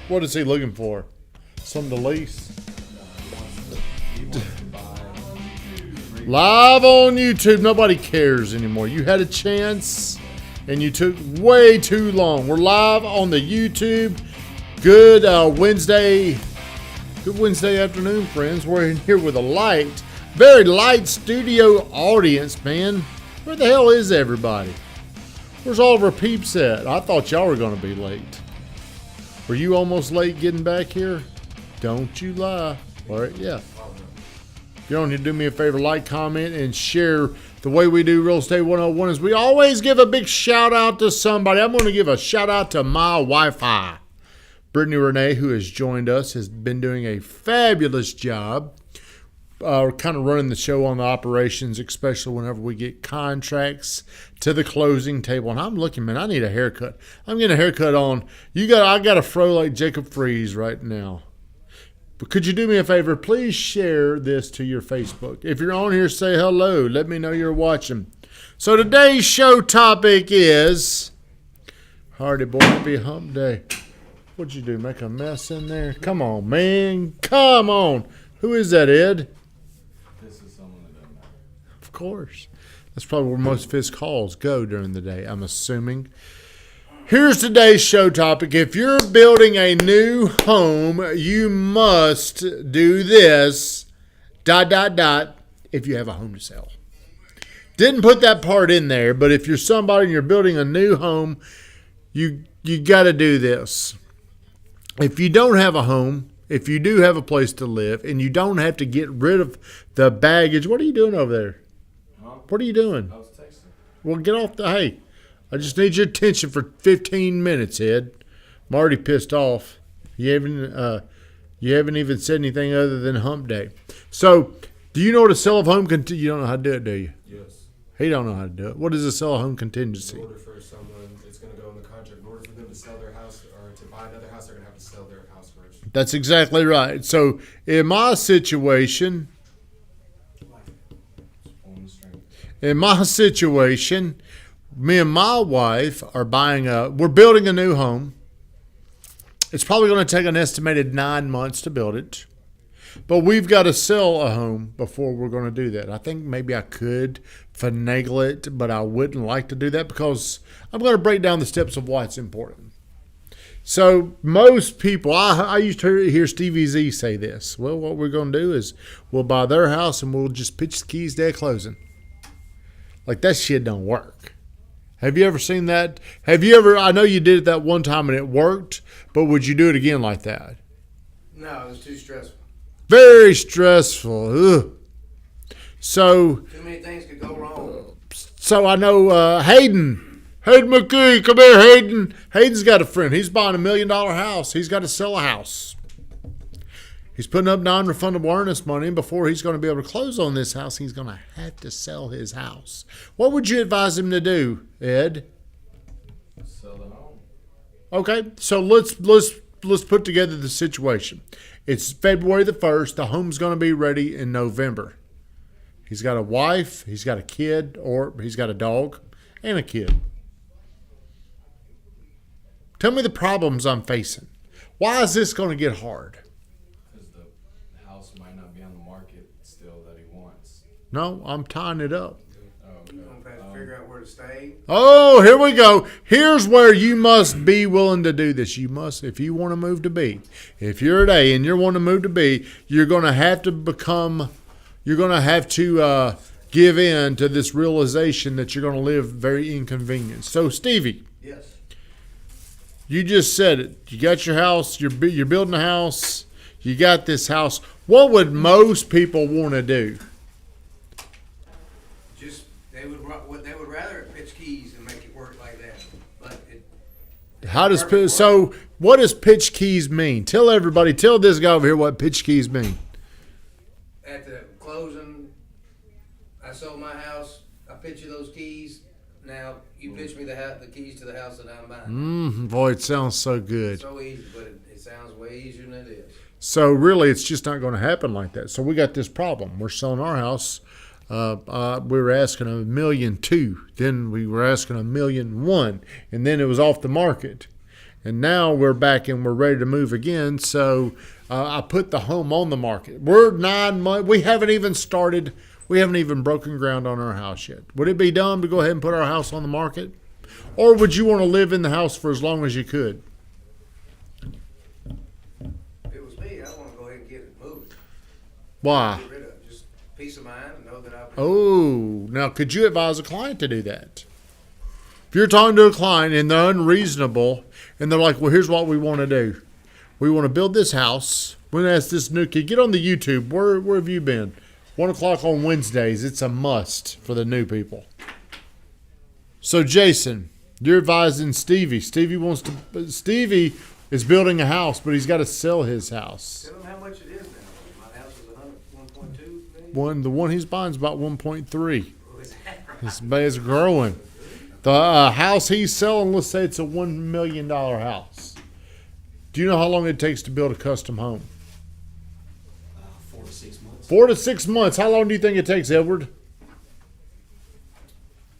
What is he looking for? Some to lease? Live on YouTube. Nobody cares anymore. You had a chance and you took way too long. We're live on the YouTube. Good Wednesday afternoon, friends. We're in here with a very light studio audience, man. Where the hell is everybody? Where's all of our peeps at? I thought y'all were going to be late. Were you almost late getting back here? Don't you lie. All right, yeah. You don't need to do me a favor, like, comment, and share. The way we do Real Estate 101 is we always give a big shout out to somebody. I'm going to give a shout out to my Wi-Fi. Brittany Renee, who has joined us, has been doing a fabulous job. Kind of running the show on the operations, especially whenever we get contracts to the closing table. And I'm looking, man, I need a haircut. I'm getting a haircut on. I got a fro like Jacob Freeze right now. But could you do me a favor? Please share this to your Facebook. If you're on here, say hello. Let me know you're watching. So today's show topic is Hardy Boy, happy hump day. What'd you do? Make a mess in there? Come on, man. Come on. Who is that, Ed? This is someone that doesn't matter. Of course. That's probably where most of his calls go during the day, I'm assuming. Here's today's show topic. If you're building a new home, you must do this, ... if you have a home to sell. Didn't put that part in there, but if you're somebody and you're building a new home, you got to do this. If you don't have a home, if you do have a place to live, and you don't have to get rid of the baggage, what are you doing over there? Huh? What are you doing? I was texting. Well, get off the... Hey, I just need your attention for 15 minutes, Ed. I'm already pissed off. You haven't even said anything other than hump day. So, do you know what a sell of home contingency? You don't know how to do it, do you? Yes. He don't know how to do it. What is a sell of home contingency? In order for someone, it's going to go in the contract. In order for them to sell their house or to buy another house, they're going to have to sell their house first. That's exactly right. So, in my situation, me and my wife are we're building a new home. It's probably going to take an estimated 9 months to build it. But we've got to sell a home before we're going to do that. I think maybe I could finagle it, but I wouldn't like to do that because I'm going to break down the steps of why it's important. So most people, I used to hear Stevie Z say this. Well, what we're going to do is we'll buy their house and we'll just pitch the keys day of closing. Like that shit don't work. Have you ever seen that? I know you did it that one time and it worked, but would you do it again like that? No, it was too stressful. Very stressful. Ugh. So. Too many things could go wrong. So I know Hayden McKee, come here, Hayden. Hayden's got a friend. He's buying $1 million house. He's got to sell a house. He's putting up non-refundable earnest money, and before he's going to be able to close on this house, he's going to have to sell his house. What would you advise him to do, Ed? Sell the home. Okay, so let's put together the situation. It's February the 1st. The home's going to be ready in November. He's got a wife, he's got a kid, or he's got a dog and a kid. Tell me the problems I'm facing. Why is this going to get hard? Might not be on the market still that he wants. No, I'm tying it up. I'm going to have to figure out where to stay. Oh, here we go. Here's where you must be willing to do this. You must, if you want to move to B, if you're at A and you're wanting to move to B, you're going to have to give in to this realization that you're going to live very inconvenienced. So, Stevie. Yes. You just said it. You got your house. You're building a house. You got this house. What would most people want to do? They would rather pitch keys and make it work like that. But what does pitch keys mean? Tell this guy over here what pitch keys mean. At the closing, I sold my house. I pitch you those keys. Now you pitch me the keys to the house that I'm buying. Boy, it sounds so good. It's so easy, but it sounds way easier than it is. So really, it's just not going to happen like that. So we got this problem. We're selling our house. We were asking $1.2 million. Then we were asking $1.1 million, and then it was off the market. And now we're back and we're ready to move again. So I put the home on the market. We're 9 months. We haven't even started. We haven't even broken ground on our house yet. Would it be dumb to go ahead and put our house on the market? Or would you want to live in the house for as long as you could? If it was me, I want to go ahead and get it moved. Why? Get rid of it. Just peace of mind and know that I'll be. Oh, now could you advise a client to do that? If you're talking to a client and they're unreasonable and they're like, well, here's what we want to do. We want to build this house. We're going to ask this new kid, get on the YouTube. Where have you been? 1 o'clock on Wednesdays. It's a must for the new people. So, Jason, you're advising Stevie. Stevie is building a house, but he's got to sell his house. Tell him how much it is now. My house is 1.2 million. The one he's buying is about 1.3. Oh, is that right? It's growing. The house he's selling, let's say it's a $1 million house. Do you know how long it takes to build a custom home? 4 to 6 months. 4 to 6 months. How long do you think it takes, Edward?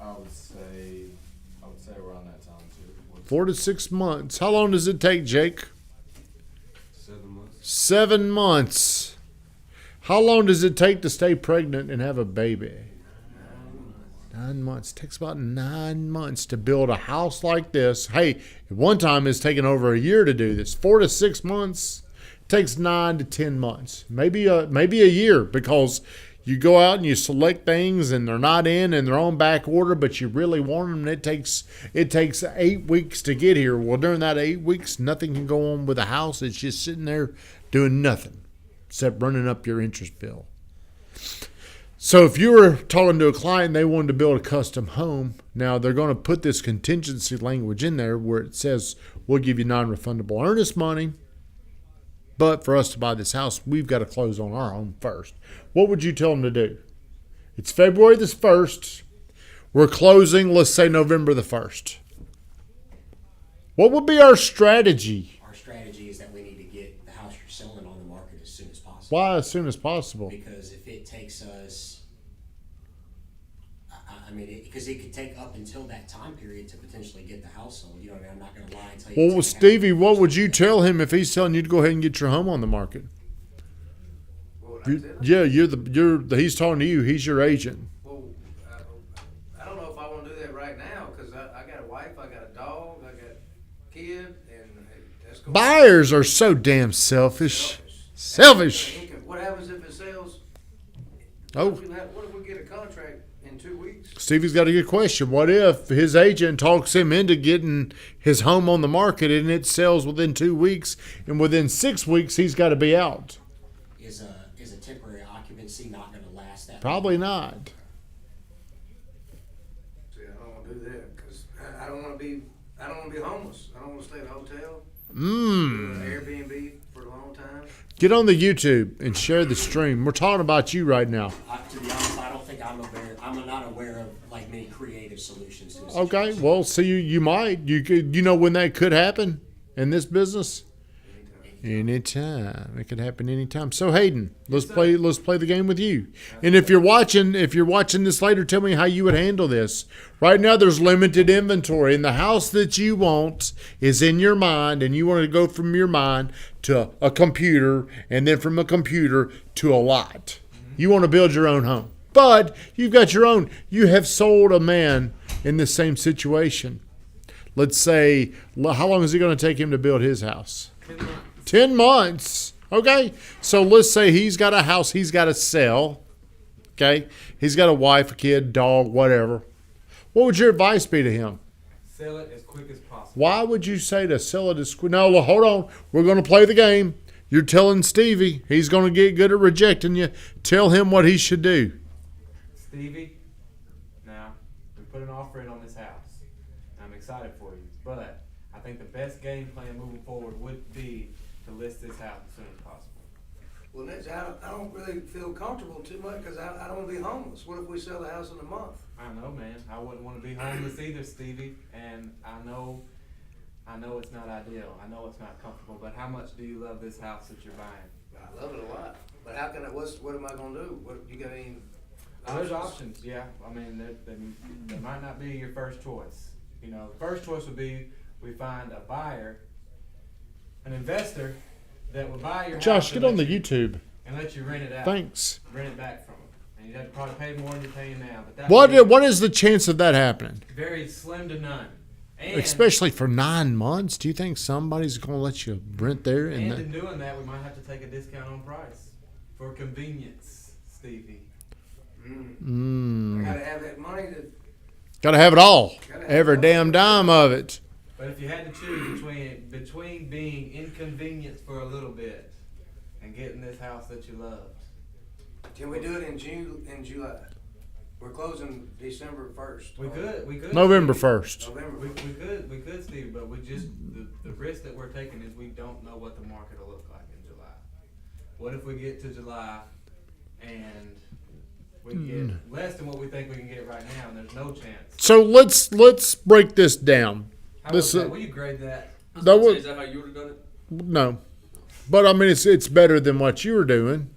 I would say around that time too. 4 to 6 months. How long does it take, Jake? 7 months. 7 months. How long does it take to stay pregnant and have a baby? 9 months. It takes about 9 months to build a house like this. Hey, at one time it's taken over a year to do this. 4 to 6 months. It takes 9 to 10 months. Maybe a year, because you go out and you select things and they're not in and they're on back order, but you really want them. And it takes 8 weeks to get here. Well, during that 8 weeks, nothing can go on with the house. It's just sitting there doing nothing except running up your interest bill. So if you were talking to a client and they wanted to build a custom home, now they're going to put this contingency language in there where it says we'll give you non-refundable earnest money, but for us to buy this house, we've got to close on our home first. What would you tell them to do? It's February the 1st. We're closing, let's say November the 1st. What would be our strategy? Our strategy is that we need to get the house you're selling on the market as soon as possible. Why as soon as possible? Because if it takes us, because it could take up until that time period to potentially get the house sold. You know what I mean? I'm not going to lie and tell you. Well, Stevie, what would you tell him if he's telling you to go ahead and get your home on the market? What would I tell him? He's talking to you. He's your agent. Well, I don't know if I want to do that right now because I got a wife, I got a dog, I got a kid, and that's going. Buyers are so damn selfish. Selfish. What happens if it sells? Oh, What if we get a contract in 2 weeks? Stevie's got a good question. What if his agent talks him into getting his home on the market and it sells within 2 weeks, and within 6 weeks he's got to be out? Is a temporary occupancy not going to last that Probably not. See, I don't want to do that because I don't want to be homeless. I don't want to stay at a hotel, Airbnb for a long time. Get on the YouTube and share the stream. We're talking about you right now. To be honest, I don't think I'm not aware of like many creative solutions to this. Okay, well, see, you might. You know when that could happen in this business? Anytime. It could happen anytime. So Hayden, let's play the game with you. And if you're watching this later, tell me how you would handle this. Right now there's limited inventory, and the house that you want is in your mind, and you want to go from your mind to a computer, and then from a computer to a lot. You want to build your own home. But you've got your own. You have sold a man in the same situation. Let's say, how long is it going to take him to build his house? 10 months. Okay. So let's say he's got a house he's got to sell. Okay. He's got a wife, a kid, dog, whatever. What would your advice be to him? Sell it as quick as possible. Why would you say to sell it as quick? No, look, hold on. We're going to play the game. You're telling Stevie he's going to get good at rejecting you. Tell him what he should do. Stevie, now, we put an offer in on this house. I'm excited for you, but I think the best game plan moving forward would be to list this house as soon as possible. Well, Mitch, I don't really feel comfortable too much because I don't want to be homeless. What if we sell the house in a month? I know, man. I wouldn't want to be homeless either, Stevie. And I know it's not ideal. I know it's not comfortable. But how much do you love this house that you're buying? I love it a lot. But how can what am I going to do? What, you got any There's options, yeah. I mean, they might not be your first choice. You know, the first choice would be we find a buyer an investor that would buy your house. Josh, and get on let the you- YouTube. And let you rent it out. Thanks. Rent it back from them. And you'd have to probably pay more than you're paying now. But that What would be what is the chance of that happening? very slim to none. And, Especially for 9 months. Do you think somebody's going to let you rent there? and And in doing that, we might have to take a discount on price for convenience, Stevie. I gotta have that money to, got to have it all. Gotta have Every it all. damn dime of it. But if you had to choose between being inconvenienced for a little bit and getting this house that you loved, can we do it in July? We're closing December 1st. we could. November Stevie. 1st. November. We could, Steve, but we just the risk that we're taking is we don't know what the market will look like in July. What if we get to July and we get less than what we think we can get right now, and there's no chance? So let's break this down. How This about that? Will you grade that? that was, Is that how you would have done it? no, but I mean it's better than what you were doing,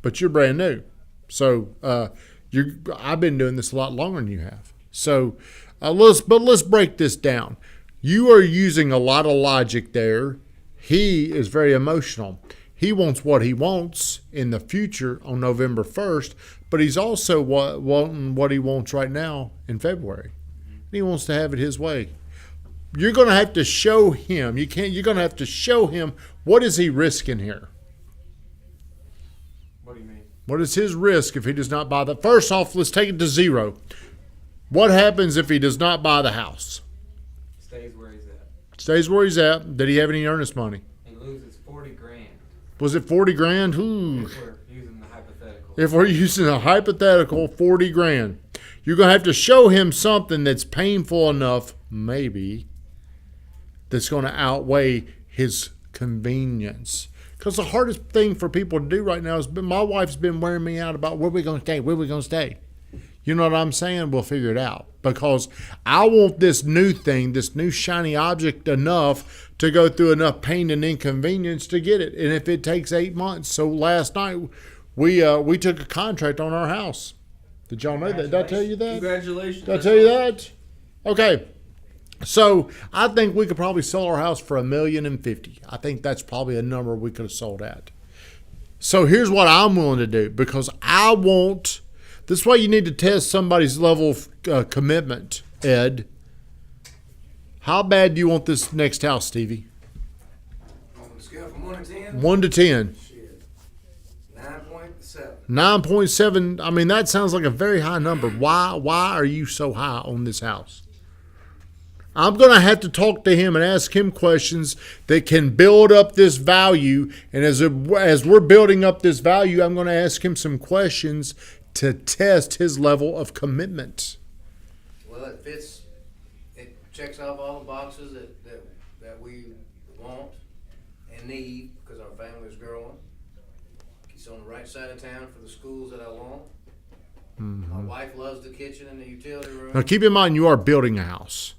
but you're brand new. So I've been doing this a lot longer than you have. So let's break this down. You are using a lot of logic there. He is very emotional. He wants what he wants in the future on November 1st, but he's also wanting what he wants right now in February. He wants to have it his way. You're going to have to show him. You're going to have to show him what is he risking here. What do you mean? What is his risk if he does not buy the? First off, let's take it to zero. What happens if he does not buy the house? Stays where he's at. Stays where he's at. Did he have any earnest money? He loses 40 grand. Was it 40 grand? Ooh. If we're using the hypothetical. If we're using a hypothetical 40 grand, you're going to have to show him something that's painful enough, maybe, that's going to outweigh his convenience. Because the hardest thing for people to do right now is my wife's been wearing me out about where we going to stay, where we going to stay. You know what I'm saying? We'll figure it out. Because I want this new thing, this new shiny object enough to go through enough pain and inconvenience to get it. And if it takes 8 months. So last night we took a contract on our house. Did y'all know that? Did I tell you that? Congratulations. Did I tell you that? Okay. So I think we could probably sell our house for $1,050,000. I think that's probably a number we could have sold at. So here's what I'm willing to do, because I want. This is why you need to test somebody's level of commitment, Ed. How bad do you want this next house, Stevie? On the scale from 1 to 10? 1 to 10. Shit. 9.7. 9.7. I mean, that sounds like a very high number. Why are you so high on this house? I'm going to have to talk to him and ask him questions that can build up this value. And as we're building up this value, I'm going to ask him some questions to test his level of commitment. Well, it fits. It checks off all the boxes that we want and need because our family is growing. It's on the right side of town for the schools that I want. My wife loves the kitchen and the utility room. Now, keep in mind, you are building a house.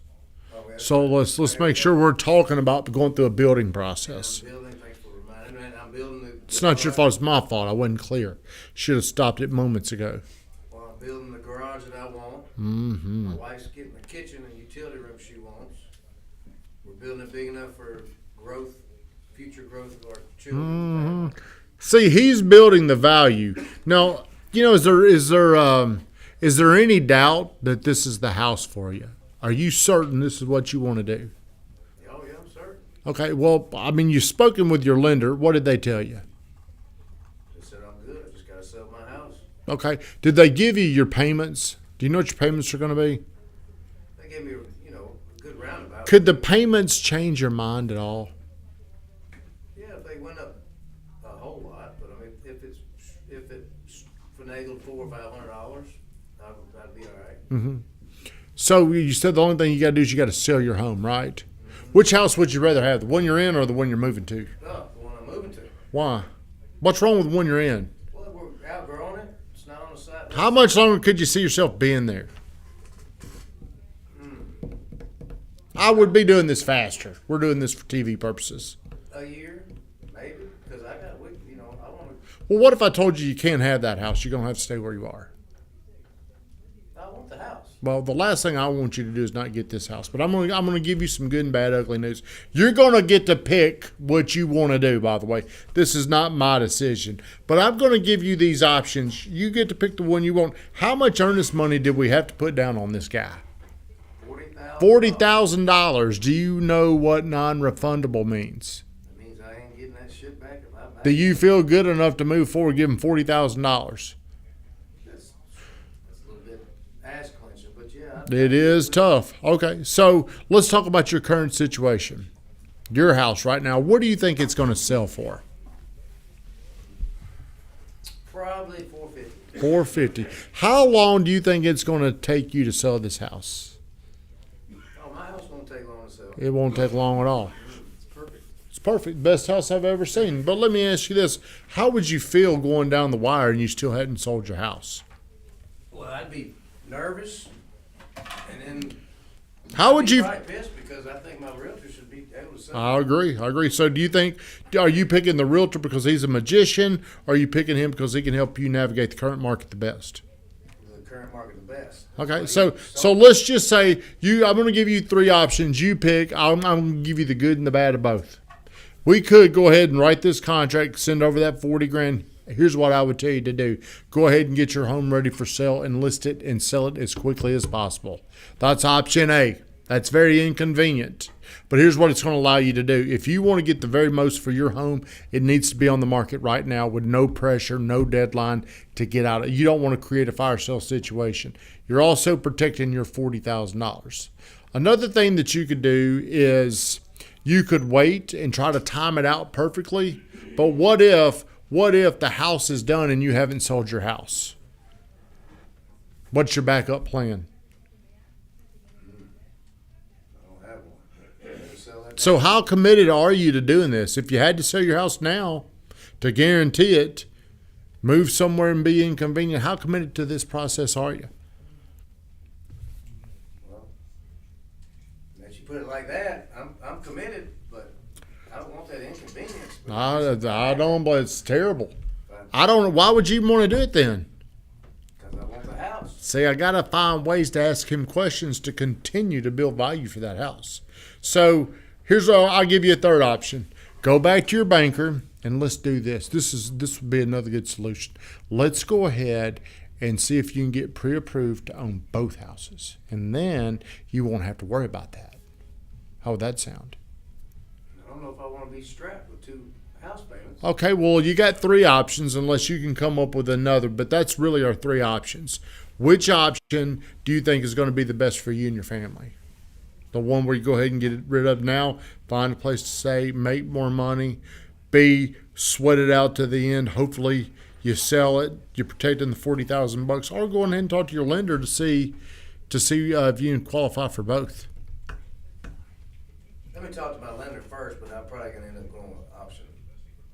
Oh, yeah. So let's make sure we're talking about going through a building process. I'm building, thanks for reminding me. I'm building the. It's not your fault. It's my fault. I wasn't clear. Should have stopped it moments ago. Well, I'm building the garage that I want. Mm-hmm. My wife's getting the kitchen and utility room she wants. We're building it big enough for growth, future growth of our children. See, he's building the value. Now, you know, is there any doubt that this is the house for you? Are you certain this is what you want to do? Oh yeah, I'm certain. Okay, well, I mean, you've spoken with your lender. What did they tell you? They said I'm good. I just gotta sell my house. Okay. Did they give you your payments? Do you know what your payments are going to be? They gave me, a good roundabout. Could the payments change your mind at all? Yeah, if they went up a whole lot, but I mean, if it finagled $400 or $500, I'd be all right. Mm-hmm. So you said the only thing you got to do is you got to sell your home, right? Mm-hmm. Which house would you rather have, the one you're in or the one you're moving to? No, the one I'm moving to. Why? What's wrong with the one you're in? Well, we're outgrowing it. It's not on the side. How much longer could you see yourself being there? I would be doing this faster. We're doing this for TV purposes. A year, maybe, because I want to. Well, what if I told you you can't have that house? You're going to have to stay where you are. I want the house. Well, the last thing I want you to do is not get this house. But I'm gonna give you some good and bad, ugly news. You're gonna get to pick what you want to do. By the way, this is not my decision. But I'm gonna give you these options. You get to pick the one you want. How much earnest money did we have to put down on this guy? $40,000. Do you know what non-refundable means? That means I ain't getting that shit back if I buy Do you feel good enough to move forward, give him $40,000? That's a little bit ass clenching, but yeah. It is tough. Okay, so let's talk about your current situation. Your house right now, what do you think it's going to sell for? Probably 450. $450. How long do you think it's going to take you to sell this house? Oh, my house won't take long to sell. It won't take long at all. It's perfect. It's perfect. Best house I've ever seen. But let me ask you this. How would you feel going down the wire and you still hadn't sold your house? Well, I'd be nervous, and then How would you... probably pissed because I think my realtor should be able to sell. I agree. So do you think, are you picking the realtor because he's a magician, or are you picking him because he can help you navigate the current market the best? The current market the best. Okay, so let's just say I'm going to give you three options. You pick. I'm going to give you the good and the bad of both. We could go ahead and write this contract, send over that $40,000. Here's what I would tell you to do. Go ahead and get your home ready for sale and list it and sell it as quickly as possible. That's option A. That's very inconvenient. But here's what it's going to allow you to do. If you want to get the very most for your home, it needs to be on the market right now with no pressure, no deadline to get out. You don't want to create a fire sale situation. You're also protecting your $40,000. Another thing that you could do is you could wait and try to time it out perfectly. But what if the house is done and you haven't sold your house? What's your backup plan? So how committed are you to doing this? If you had to sell your house now to guarantee it, move somewhere and be inconvenient, how committed to this process are you? Well, as you put it like that, I'm committed, but I don't want that inconvenience. I don't, but it's terrible. I don't know. Why would you want to do it then? Because I want the house. See, I got to find ways to ask him questions to continue to build value for that house. So I'll give you a third option. Go back to your banker and let's do this. This would be another good solution. Let's go ahead and see if you can get pre-approved to own both houses. And then you won't have to worry about that. How would that sound? I don't know if I want to be strapped with two house payments. Okay, well, you got three options unless you can come up with another, but that's really our three options. Which option do you think is going to be the best for you and your family? The one where you go ahead and get it rid of now, find a place to stay, make more money, B, sweat it out to the end. Hopefully you sell it, you're protecting the $40,000, or go ahead and talk to your lender to see if you can qualify for both. Let me talk to my lender first, but I'm probably going to end up going with option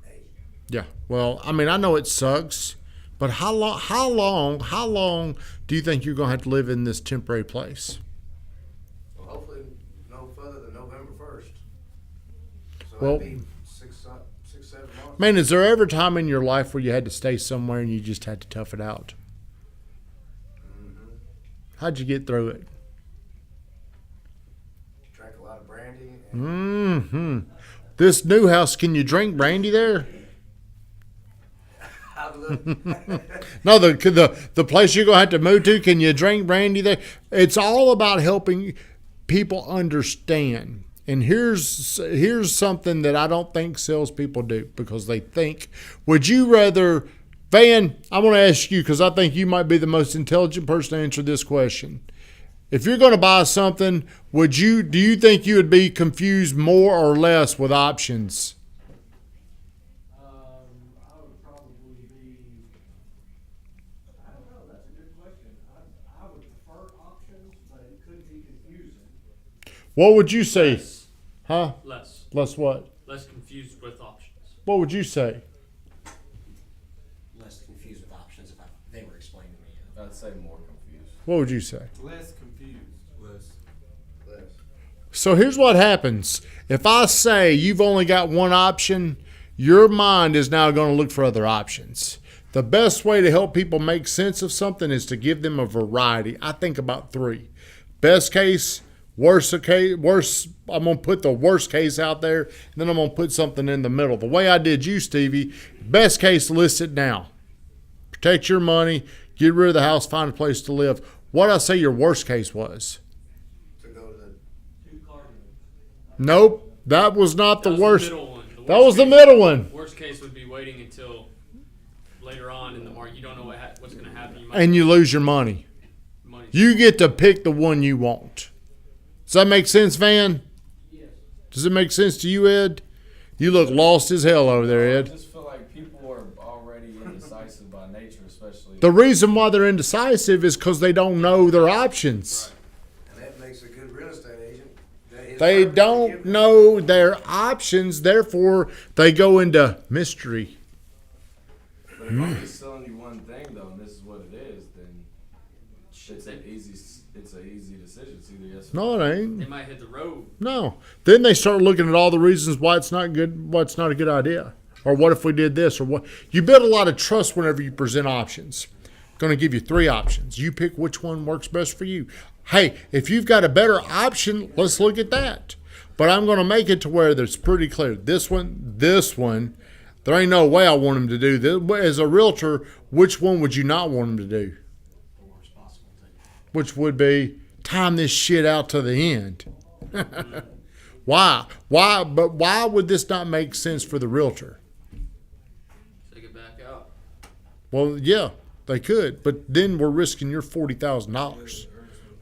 A. Yeah. Well, I mean, I know it sucks, but how long do you think you're going to have to live in this temporary place? Well, hopefully no further than November 1st. So Well- that'd be 6-7 months. Man, is there ever a time in your life where you had to stay somewhere and you just had to tough it out? Mm-hmm. How'd you get through it? Drank a lot of brandy. And This new house, can you drink brandy there? No, the place you're gonna have to move to, can you drink brandy there? It's all about helping people understand. And here's something that I don't think salespeople do, because they think, would you rather, Van, I want to ask you, because I think you might be the most intelligent person to answer this question. If you're going to buy something, do you think you would be confused more or less with options? I would probably be, I don't know, that's a good question. I would prefer options, but it could be confusing. What would you say? Less. Huh? Less. Less what? Less confused with options. What would you say? Less confused with options if they were explaining to me. I'd say more confused. What would you say? Less confused. Less. So here's what happens. If I say you've only got one option, your mind is now going to look for other options. The best way to help people make sense of something is to give them a variety. I think about 3. Best case, worst. I'm going to put the worst case out there, and then I'm going to put something in the middle. The way I did you, Stevie, best case, list it now. Protect your money, get rid of the house, find a place to live. What I say your worst case was? To go to the, Nope, that was not the That was worst. The middle one. That was the middle one. Worst case would be waiting until later on in the market. You don't know what's going to happen. You might And you lose your money. money. You get to pick the one you want. Does that make sense, Van? Yes. Does it make sense to you, Ed? You look lost as hell over there, I Ed. just feel like people are already indecisive by nature, especially. The reason why they're indecisive is because they don't know their options. and that makes a good real estate agent. His They purpose is don't giving- know their options, therefore they go into mystery. But if I'm just selling you one thing, though, and this is what it is, then it's an easy decision. It's either yes or No, it ain't. They might hit the road. No. Then they start looking at all the reasons why it's not good, why it's not a good idea. Or what if we did this? Or what? You build a lot of trust whenever you present options. Going to give you 3 options. You pick which one works best for you. Hey, if you've got a better option, let's look at that. But I'm going to make it to where it's pretty clear. This one, there ain't no way I want him to do this. As a realtor, which one would you not want him to do? The worst possible thing. Which would be time this shit out to the end. Why? But why would this not make sense for the realtor? Take it back out. Well, yeah, they could, but then we're risking your $40,000.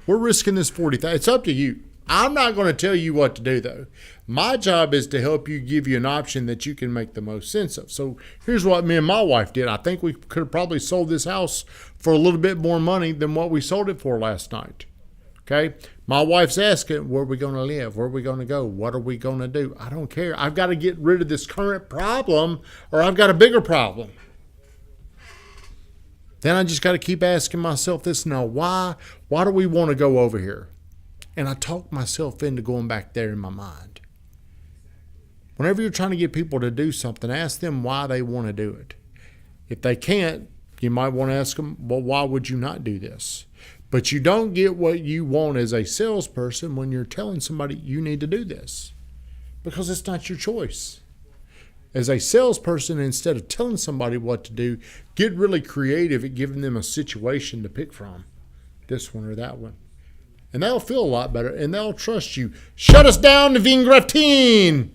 We're risking this $40,000. It's up to you. I'm not going to tell you what to do, though. My job is to help you, give you an option that you can make the most sense of. So here's what me and my wife did. I think we could have probably sold this house for a little bit more money than what we sold it for last night. Okay? My wife's asking, where are we going to live? Where are we going to go? What are we going to do? I don't care. I've got to get rid of this current problem, or I've got a bigger problem. Then I just got to keep asking myself this now. Why do we want to go over here? And I talked myself into going back there in my mind. Whenever you're trying to get people to do something, ask them why they want to do it. If they can't, you might want to ask them, well, why would you not do this? But you don't get what you want as a salesperson when you're telling somebody you need to do this, because it's not your choice. As a salesperson, instead of telling somebody what to do, get really creative at giving them a situation to pick from, this one or that one. And they'll feel a lot better, and they'll trust you. Shut us down, Vin Graftin!